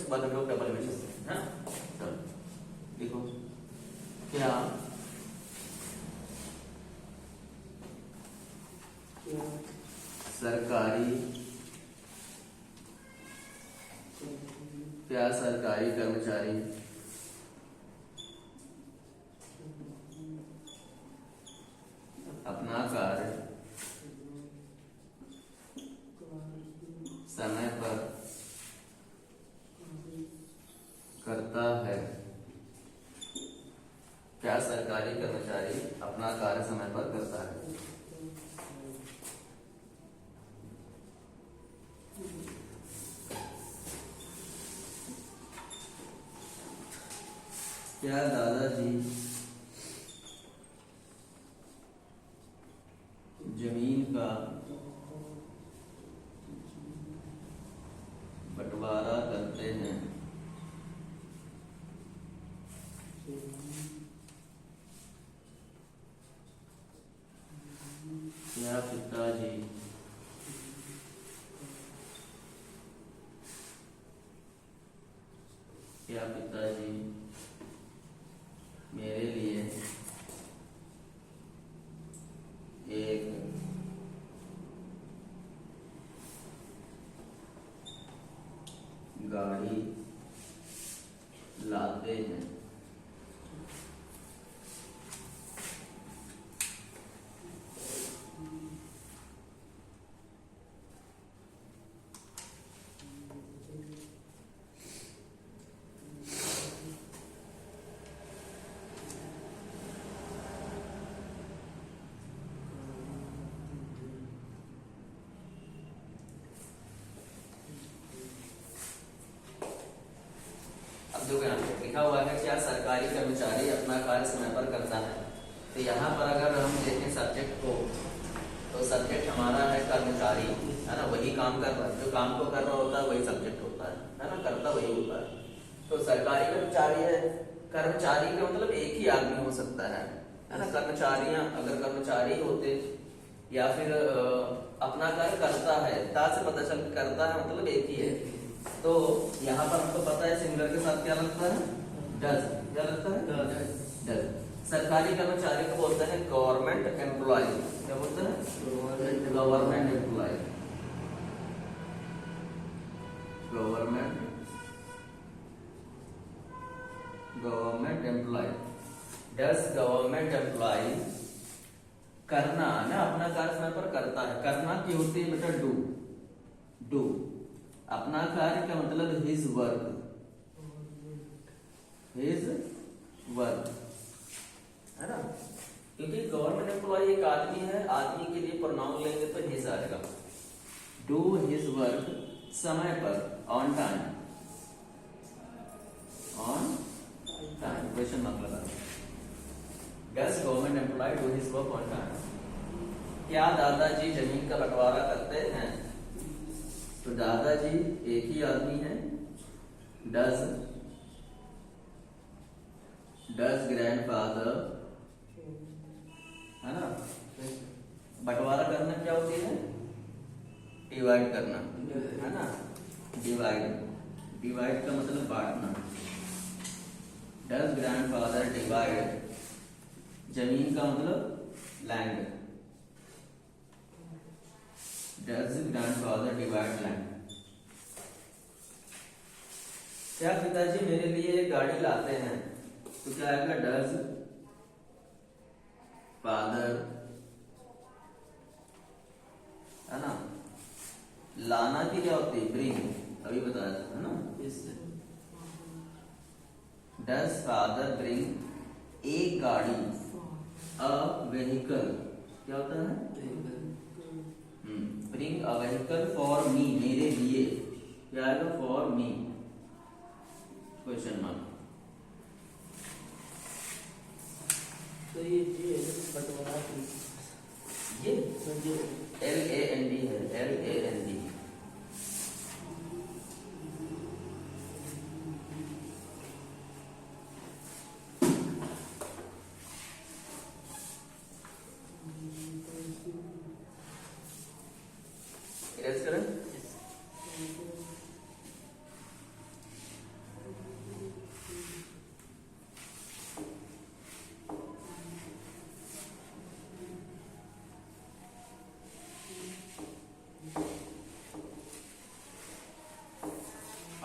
उसके बाद हम लोग डबल में चलते हैं ना। चलो देखो, क्या सरकारी कर्मचारी अपना कार्य समय पर करता है? क्या सरकारी कर्मचारी अपना कार्य समय पर करता है? क्या दादाजी जमीन का बंटवारा करते हैं? क्या पिताजी मेरे लिए एक गाड़ी लाते हैं? देखो यहाँ पे लिखा हुआ है क्या सरकारी कर्मचारी अपना कार्य समय पर करता है। तो यहाँ पर अगर हम देखें सब्जेक्ट को, तो सब्जेक्ट हमारा है कर्मचारी, है ना, वही काम कर रहा है, जो काम को कर रहा होता है वही सब्जेक्ट होता है ना, करता वही होता है। तो सरकारी कर्मचारी है, कर्मचारी का मतलब एक ही आदमी हो सकता है ना। कर्मचारियां अगर कर्मचारी होते या फिर अपना कार्य करता है, ता से पता चल करता है मतलब एक ही है। तो यहाँ पर हमको पता है सिंगुलर के साथ क्या लगता है, डज। क्या लगता है, डज। सरकारी कर्मचारी को बोलते हैं गवर्नमेंट एम्प्लॉय। क्या बोलते हैं, government employ. Government employ. Does government employ करना ना, अपना कार्य समय पर करता है। करना की होती है बेटा डू। डू अपना कार्य का मतलब हिज वर्क। हिज वर्क है ना, क्योंकि गवर्नमेंट एम्प्लॉय एक आदमी है, आदमी के लिए प्रोनाउन लेंगे तो हिज आएगा। डू हिज वर्क समय पर, on time. On time question mark लगा। Does government employ do his work on time? क्या दादाजी जमीन का बंटवारा करते हैं? तो दादाजी एक ही आदमी है। डज ग्रैंडफादर, है ना। बंटवारा करना क्या होती है, डिवाइड करना, है ना। डिवाइड का मतलब बांटना। डज ग्रैंडफादर डिवाइड, जमीन का मतलब land. Does grandfather divide land? क्या पिताजी मेरे लिए एक गाड़ी लाते हैं? तो क्या आएगा, डज फादर, है ना। लाना की क्या होती है, ब्रिंग, अभी बताया था, है ना। डज फादर ब्रिंग एक गाड़ी, अ व्हीकल, क्या होता है, bring a vehicle for me, मेरे लिए। क्या आएगा, फॉर मी, क्वेश्चन मार्क। तो ये बंटवारा ये LAND है, LAND।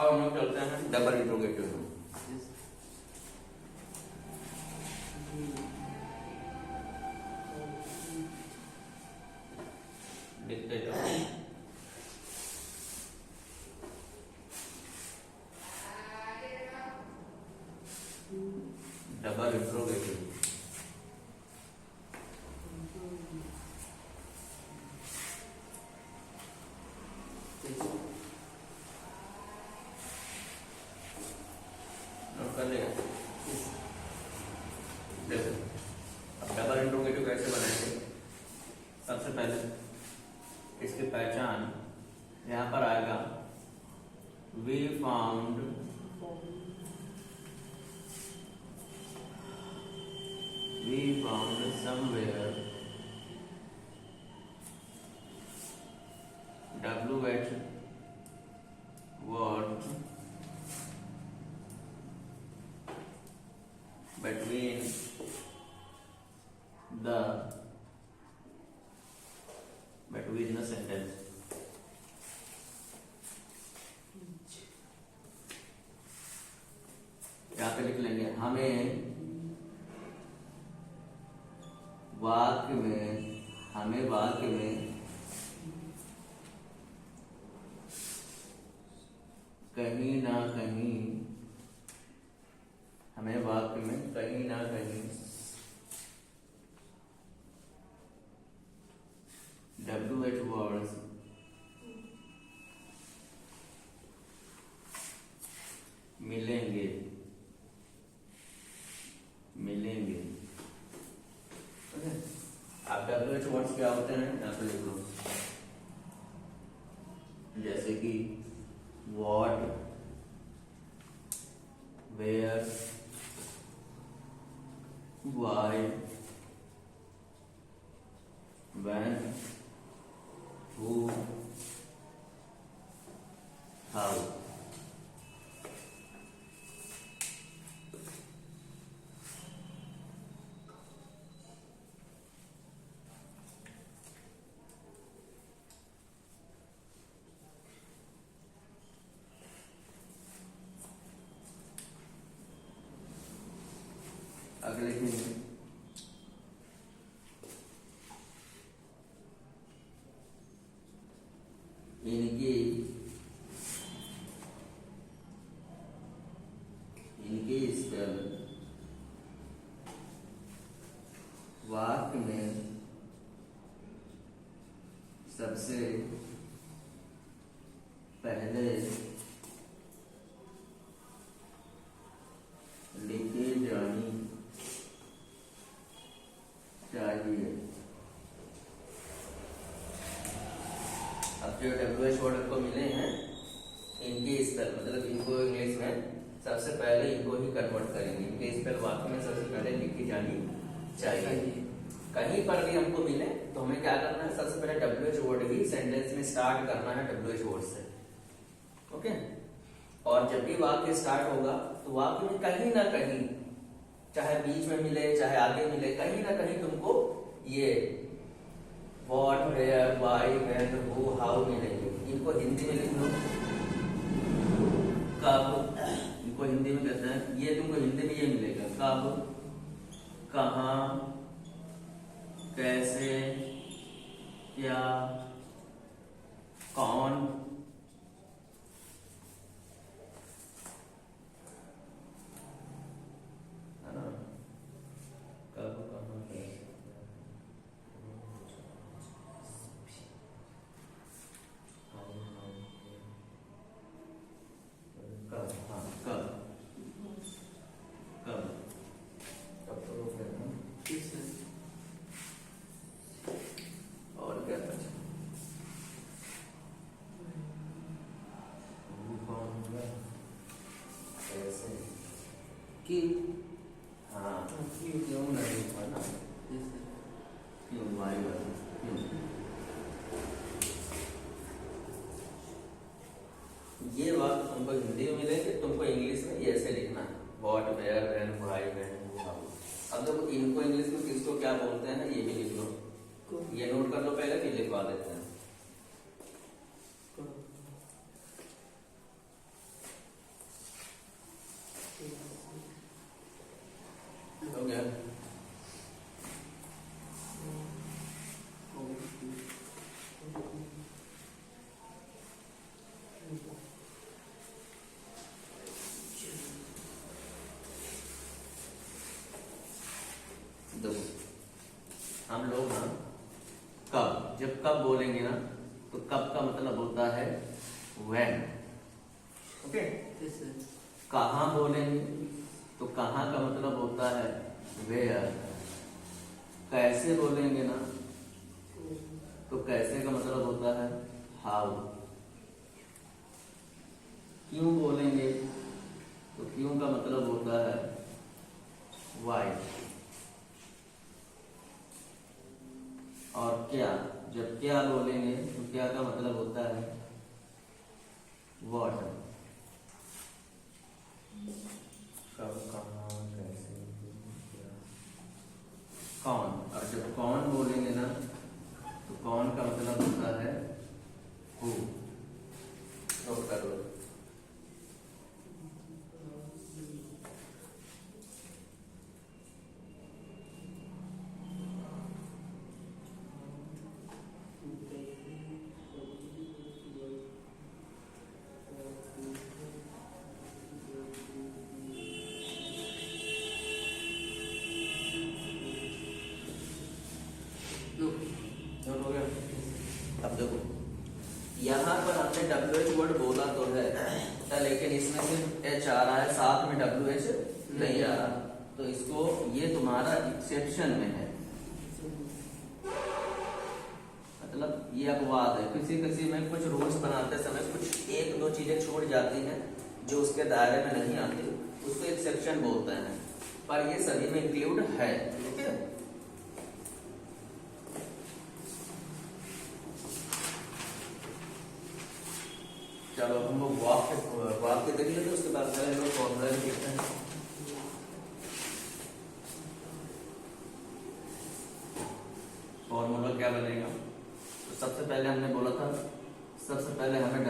अब हम लोग चलते हैं डबल इंट्रोगेटिव में। देखते जाओ। डबल इंट्रोगेटिव नोट कर लिया। देखो अब डबल इंट्रोगेटिव कैसे बनाएंगे। सबसे पहले इसकी पहचान यहाँ पर आएगा, we found somewhere WH what between the sentence। यहाँ पे लिख लेंगे, हमें वाक्य में कहीं ना कहीं WH words मिलेंगे। आप WH वर्ड्स क्या होते हैं यहाँ पे लिख लो, जैसे कि what, where, why, when, who, how। अगले लिखेंगे इनके स्पेल वाक्य में सबसे पहले लिखे जानी चाहिए। अब जो WH वर्ड को मिले हैं इनके स्पेल मतलब इनको इंग्लिश में सबसे पहले इनको ही कन्वर्ट करेंगे। इनके स्पेल वाक्य में सबसे पहले लिखी जानी चाहिए। कहीं पर भी हमको मिले तो हमें क्या करना है, सबसे पहले WH वर्ड ही सेंटेंस में स्टार्ट करना है WH वर्ड से। ओके, और जब भी वाक्य स्टार्ट होगा तो वाक्य में कहीं ना कहीं, चाहे बीच में मिले चाहे आगे मिले, कहीं ना कहीं तुमको ये what, where, why, when, who, how मिलेंगे। इनको हिंदी में लिख लो, कब, इनको हिंदी में कहते हैं, ये तुमको हिंदी में ये मिलेगा, कब, कहाँ, कैसे, क्या, कौन, है ना, कब, कहाँ, कैसे, कब, हाँ कब, कब, कब तो फिर ना और क्या बचा, कैसे, कि हाँ क्यों नहीं हुआ ना, क्यों वाई वाला क्यों। ये बात तुमको हिंदी में मिलेगी, तुमको इंग्लिश में ऐसे लिखना है, what, where, when, why, when, how. अब देखो इनको इंग्लिश में किसको क्या बोलते हैं ये भी लिख लो, ये नोट कर लो पहले, फिर लिखवा देते हैं। बोलेंगे ना तो कब का मतलब होता है when। Okay, Yes, sir. कहाँ बोलेंगे तो कहाँ का मतलब होता है where। कैसे बोलेंगे ना तो कैसे का मतलब होता है how। क्यों बोलेंगे तो क्यों का मतलब होता है why। और क्या, जब क्या बोलेंगे तो क्या का मतलब होता है what। कब, कहाँ, कैसे, क्या। कौन, और जब कौन बोलेंगे ना तो कौन का मतलब होता है who। नोट कर लो। नोट हो गया। अब देखो यहाँ पर हमने WH वर्ड बोला तो है लेकिन इसमें सिर्फ H आ रहा है, साथ में WH नहीं आ रहा, तो इसको ये तुम्हारा एक्सेप्शन में है, मतलब ये अपवाद है। किसी किसी में कुछ रूल्स बनाते समय कुछ एक दो चीजें छूट जाती हैं जो उसके दायरे में नहीं आती, उसको एक्सेप्शन बोलते हैं, पर ये सभी में इंक्लूड है। ठीक है, चलो हम लोग वाक्य देख लेते हैं, उसके बाद पहले हम लोग फॉर्मूला देखते हैं। फॉर्मूला क्या बनेगा, तो सबसे पहले हमने बोला था, सबसे पहले हमें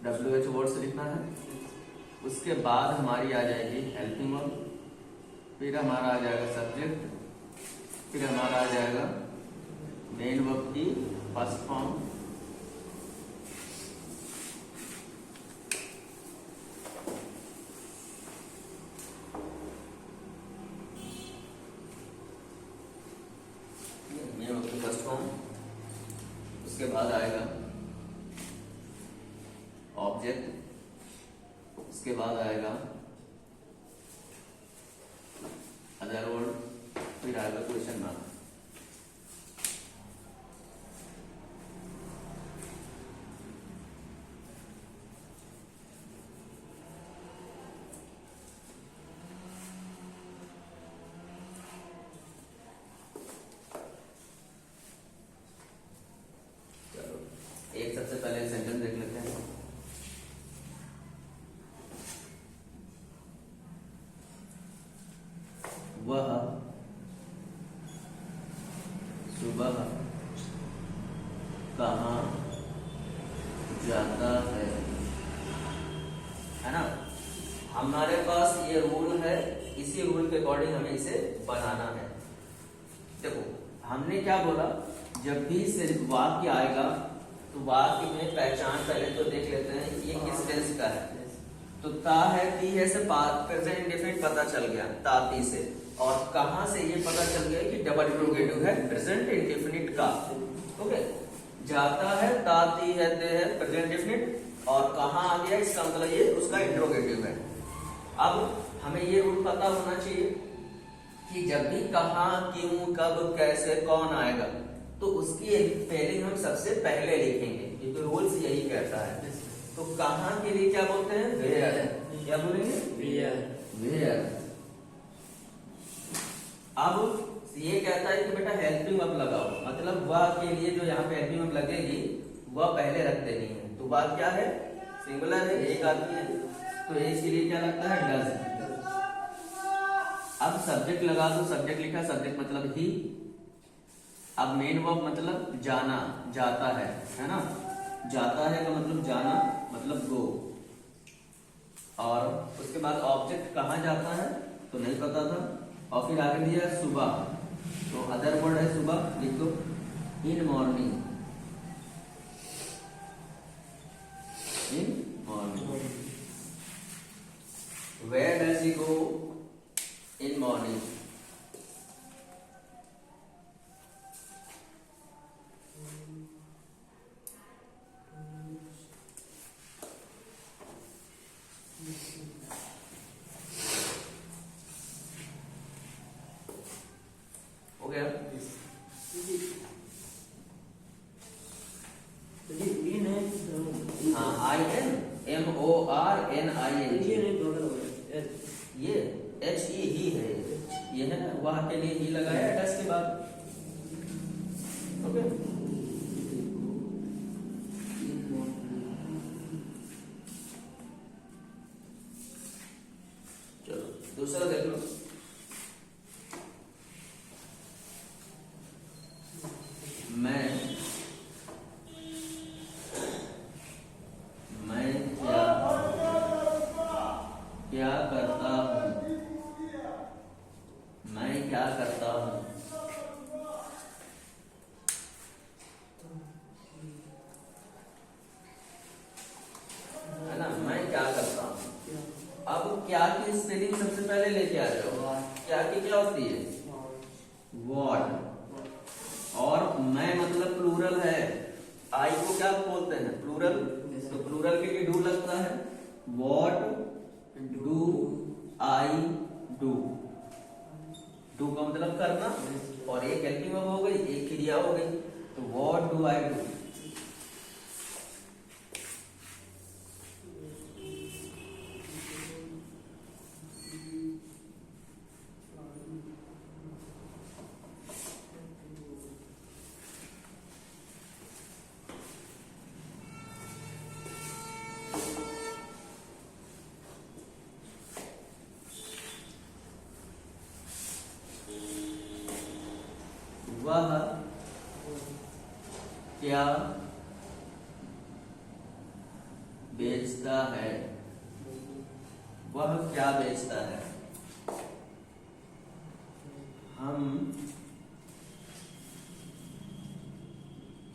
WH वर्ड्स लिखना है, उसके बाद हमारी आ जाएगी हेल्पिंग वर्ब, फिर हमारा आ जाएगा सब्जेक्ट, फिर हमारा आ जाएगा मेन वर्ब की फर्स्ट फॉर्म, उसके बाद आएगा ऑब्जेक्ट, उसके बाद आएगा अदर वर्ड, फिर आएगा क्वेश्चन मार्क। एक सबसे पहले सेंटेंस देख लेते हैं। वह सुबह कहाँ जाता है ना। हमारे पास ये रूल है, इसी रूल के अकॉर्डिंग हमें इसे बनाना है। देखो हमने क्या बोला, जब भी सिर्फ वाक्य आएगा तो वाक्य में पहचान पहले तो देख लेते हैं ये किस टेंस का है। तो ता है, ती है से प्रेजेंट इंडेफिनिट पता चल गया ताती से, और कहां से ये पता चल गया कि डबल इंट्रोगेटिव है प्रेजेंट इंडेफिनिट का। ओके, जाता है, ताती है, ते है प्रेजेंट इंडेफिनिट, और कहां आ गया इसका मतलब ये उसका इंट्रोगेटिव है। अब हमें ये रूल पता होना चाहिए कि जब भी कहां, क्यों, कब, कैसे, कौन आएगा तो उसकी स्पेलिंग हम सबसे पहले लिखेंगे, क्योंकि रूल्स यही कहता है। तो कहां के लिए क्या बोलते हैं, वेयर। क्या बोलेंगे, वेयर। अब ये कहता है कि बेटा हेल्पिंग वर्ब लगाओ, मतलब वह के लिए जो यहाँ पे हेल्पिंग वर्ब लगेगी वह पहले रख देनी है। तो वह क्या है, सिंगुलर है, एक आदमी है, तो एक के लिए क्या लगता है, डज। अब सब्जेक्ट लगा दो, सब्जेक्ट लिखा, सब्जेक्ट मतलब ही। अब मेन वर्ब मतलब जाना, जाता है ना, जाता है का मतलब जाना, मतलब गो। और उसके बाद ऑब्जेक्ट कहाँ जाता है तो नहीं पता था, और फिर आगे दिया सुबह, तो अदर वर्ड है सुबह, लिख दो in morning, in morning. Where does he go in morning. हाँ INMORNING, ये नहीं टोटल हो गया ये HE ही है, ये है ना, वह के लिए ही लगाया डस के बाद। ओके, चलो दूसरा देख लो। मैं क्या करता हूँ, मैं क्या करता हूँ, है ना, मैं क्या करता हूँ। अब क्या की स्पेलिंग सबसे पहले लेके आ जाओ। क्या की क्या होती है, वॉट, और मैं मतलब प्लूरल है, आई को क्या बोलते हैं, प्लूरल, तो प्लूरल के लिए डू लगता है, what do I do, do का मतलब करना, और एक हेल्पिंग वर्ब हो गई, एक क्रिया हो गई, तो व्हाट डू आई डू। वह क्या बेचता है, वह क्या बेचता है। हम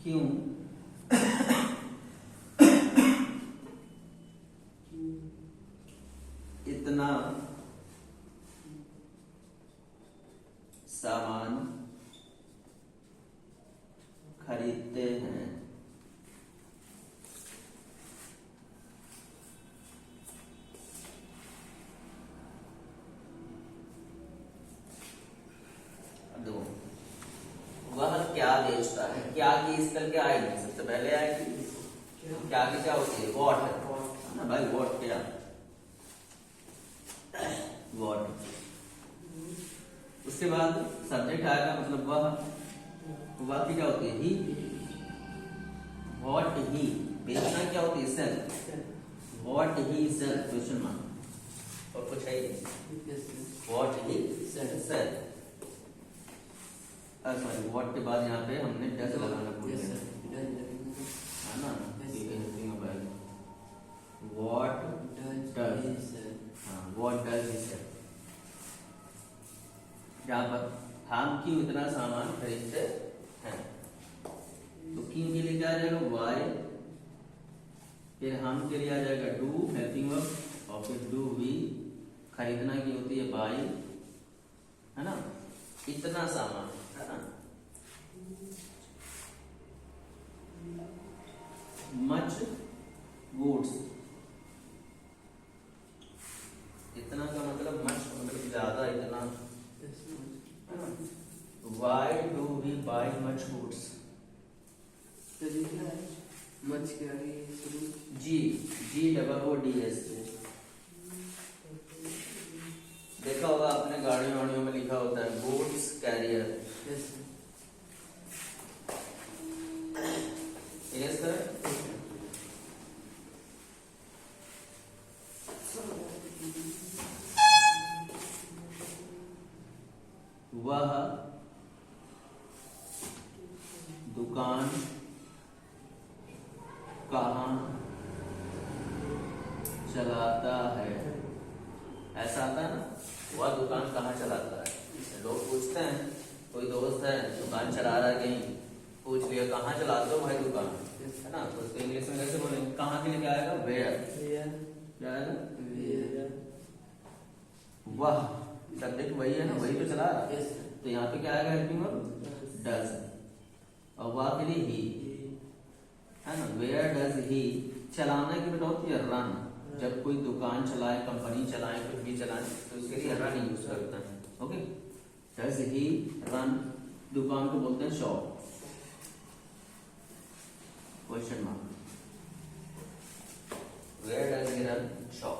क्यों इतना सामान खरीदते हैं। दो, वह क्या बेचता है, क्या की इस करके आएगी, सबसे पहले आएगी, क्या की क्या होती है, वॉट है ना भाई, वॉट क्या, वॉट, उसके बाद सब्जेक्ट आएगा, मतलब वह की क्या होती है, ही, व्हाट ही, बेचना क्या होती है, sale, what he sale, question mark, और कुछ है ही नहीं, what he sale, sorry, what के बाद यहाँ पे हमने डज लगाना भूल गए, है ना, व्हाट डज, हाँ, व्हाट डज ही सेल, यहाँ पर हम क्यों इतना सामान खरीदते हैं, तो क्यों के लिए क्या आ जाएगा, वाई, फिर हम के लिए आ जाएगा डू हेल्पिंग वर्ब, और फिर डू वी, खरीदना की होती है बाई, है ना, इतना सामान, है ना, मच गुड्स, इतना का मतलब मच मतलब ज्यादा, इतना, Why do we buy much goods? Much के आगे शुरू GOODS, देखा होगा आपने, गाड़ियों वाड़ियों में लिखा होता है गुड्स कैरियर, यस करें। वह दुकान कहाँ चलाता है, ऐसा आता है ना, वह दुकान कहाँ चलाता है, लोग पूछते हैं, कोई दोस्त है दुकान चला रहा है कहीं, पूछ लिया कहाँ चलाते हो भाई दुकान, है ना, तो उसको इंग्लिश में कैसे बोलेंगे, कहाँ के लिए क्या आएगा, वेयर, क्या आएगा, वह सब्जेक्ट वही है ना, वही तो चला रहा है, तो यहाँ पे क्या आएगा, हेल्पिंग वर्ब डज, और वह के लिए ही, है ना, वेयर डज ही, चलाना की बेटा होती है रन, जब कोई दुकान चलाए, कंपनी चलाए, कुछ भी चलाए, तो उसके लिए रन यूज करते हैं, ओके, डज ही रन, दुकान को बोलते हैं शॉप, क्वेश्चन मार्क। हिरन शॉप।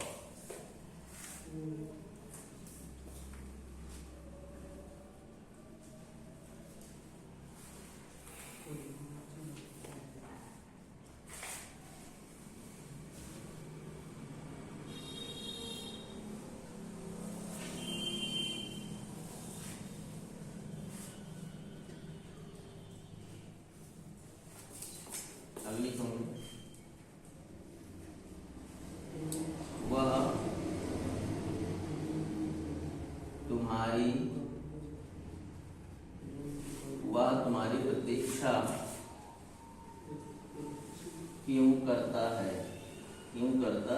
अब लिखूंगी वह तुम्हारी प्रतीक्षा क्यों करता है? क्यों करता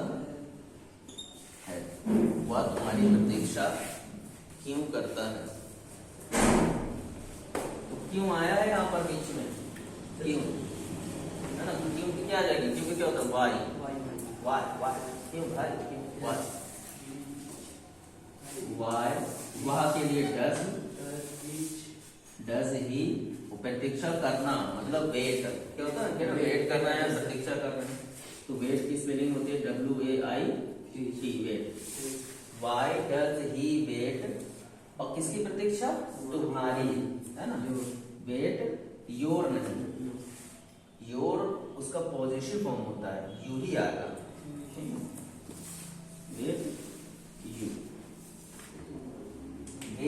है? वह तुम्हारी प्रतीक्षा क्यों करता है? तो क्यों आया है यहाँ पर बीच में? क्यों है ना? क्यों की क्या आ जाएगी? क्यों क्या होता है? वाई वाई वाई क्यों भाई? क्यों वाई? वाई वह के लिए डज ही प्रतीक्षा करना मतलब वेट। क्या होता है? वेट करना है, प्रतीक्षा करना है। तो वेट की स्पेलिंग होती है WAIT wait. Why does he wait और किसकी प्रतीक्षा? तुम्हारी, है ना? वेट योर नहीं, योर उसका पॉजिटिव फॉर्म होता है, यू ही आएगा।